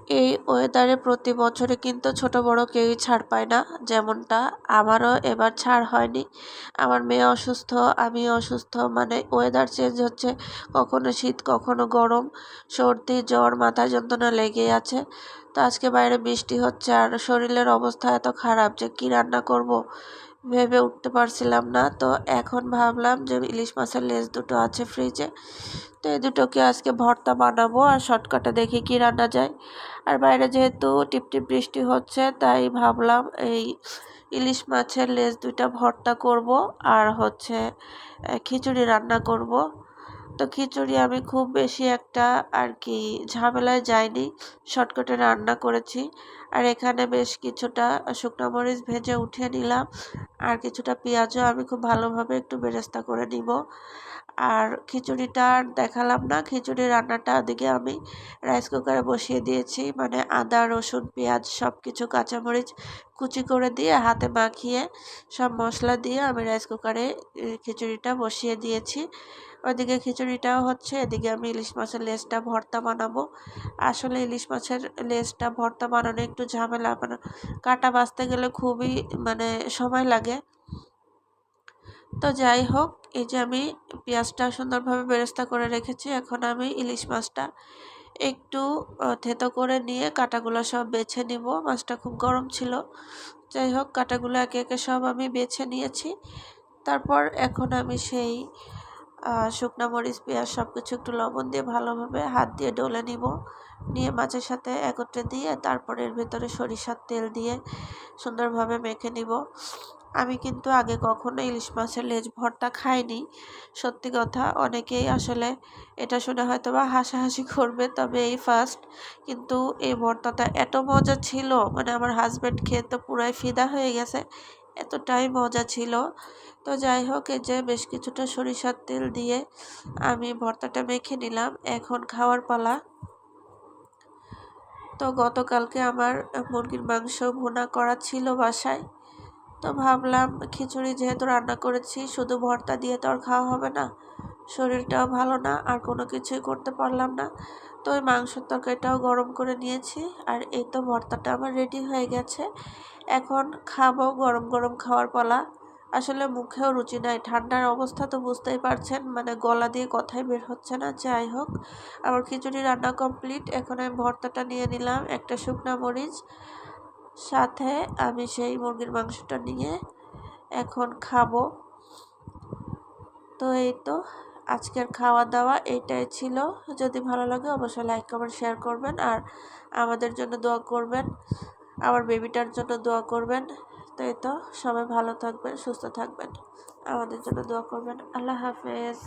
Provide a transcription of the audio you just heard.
এই ওয়েদারে প্রতি বছরে কিন্তু ছোট বড় কেউই ছাড় পায় না, যেমনটা আমারও এবার ছাড় হয়নি। আমার মেয়ে অসুস্থ, আমি অসুস্থ, মানে ওয়েদার চেঞ্জ হচ্ছে, কখনো শীত কখনো গরম, সর্দি জ্বর মাথা যন্ত্রণা লেগেই আছে। তো আজকে বাইরে বৃষ্টি হচ্ছে আর শরীরের অবস্থা এত খারাপ যে কি রান্না করব ভেবে উঠতে পারছিলাম না। তো এখন ভাবলাম যে ইলিশ মাছের লেজ দুটো আছে ফ্রিজে, তো এই দুটোকে আজকে ভর্তা বানাবো আর শর্টকাটে দেখি কি রান্না যায়। আর বাইরে যেহেতু টিপটিপ বৃষ্টি হচ্ছে তাই ভাবলাম এই ইলিশ মাছের লেজ দুইটা ভর্তা করব আর হচ্ছে খিচুড়ি রান্না করব। তো খিচুড়ি আমি খুব বেশি একটা আর কি ঝামেলায় যাইনি, শর্টকাটে রান্না করেছি। আর এখানে বেশ কিছুটা শুকনো মরিচ ভেজে উঠিয়ে নিলাম আর কিছুটা পেঁয়াজও আমি খুব ভালোভাবে একটু বেরেস্তা করে নিব। আর খিচুড়িটা আর দেখালাম না, খিচুড়ি রান্নাটা ওদিকে আমি রাইস কুকারে বসিয়ে দিয়েছি, মানে আদা রসুন পেঁয়াজ সব কিছু কাঁচামরিচ কুচি করে দিয়ে হাতে মাখিয়ে সব মশলা দিয়ে আমি রাইস কুকারে খিচুড়িটা বসিয়ে দিয়েছি। ওইদিকে খিচুড়িটাও হচ্ছে, এদিকে আমি ইলিশ মাছের লেজটা ভর্তা বানাবো। আসলে ইলিশ মাছের লেজটা ভর্তা বানানো একটু ঝামেলা, মানে কাটা বাছতে গেলে খুবই মানে সময় লাগে। তো যাই হোক, এই যে আমি পেঁয়াজটা সুন্দরভাবে বেরেস্তা করে রেখেছি, এখন আমি ইলিশ মাছটা একটু থেতো করে নিয়ে কাঁটাগুলো সব বেছে নিব। মাছটা খুব গরম ছিল, যাই হোক কাঁটাগুলো একে একে সব আমি বেছে নিয়েছি। তারপর এখন আমি সেই শুকনো মরিচ পেঁয়াজ সব কিছু একটু লবণ দিয়ে ভালোভাবে হাত দিয়ে ডলে নিব, নিয়ে মাছের সাথে একত্রে দিয়ে তারপরে এর ভিতরে সরিষার তেল দিয়ে সুন্দরভাবে মেখে নিব। আমি কিন্তু আগে কখনো ইলিশ মাছের লেজ ভর্তা খাইনি, সত্যি কথা। অনেকেই আসলে এটা শুনে হয়তো বা হাসাহাসি করবে, তবে এই ফার্স্ট। কিন্তু এই ভর্তাটা এত মজা ছিল, মানে আমার হাজব্যান্ড খেয়ে তো পুরাই ফিদা হয়ে গেছে, এতটাই মজা ছিল। তো যাই হোক, এই যে বেশ কিছুটা সরিষার তেল দিয়ে আমি ভর্তাটা মেখে নিলাম, এখন খাওয়ার পালা। তো গতকালকে আমার মুরগির মাংস ভুনা করা ছিল বাসায়, তো ভাবলাম খিচুড়ি যেহেতু রান্না করেছি শুধু ভর্তা দিয়ে তো আর খাওয়া হবে না, শরীরটাও ভালো না আর কোনো কিছুই করতে পারলাম না। তো ওই মাংসের তরকারিটাও গরম করে নিয়েছি আর এই তো ভর্তাটা আমার রেডি হয়ে গেছে। এখন খাবো, গরম গরম খাওয়ার পালা। আসলে মুখেও রুচি নাই, ঠান্ডার অবস্থা তো বুঝতেই পারছেন, মানে গলা দিয়ে কথাই বের হচ্ছে না। যাই হোক, আমার খিচুড়ি রান্না কমপ্লিট, এখন আমি ভর্তাটা নিয়ে নিলাম, একটা শুকনা মরিচ, সাথে আমি সেই মুরগির মাংসটা নিয়ে এখন খাবো। তো এই তো আজকের খাওয়া দাওয়া এইটাই ছিল। যদি ভালো লাগে অবশ্যই লাইক কমেন্ট শেয়ার করবেন আর আমাদের জন্য দোয়া করবেন, আমার বেবিটার জন্য দোয়া করবেন। তো এই তো, সবাই ভালো থাকবেন সুস্থ থাকবেন, আমাদের জন্য দোয়া করবেন। আল্লাহ হাফেজ।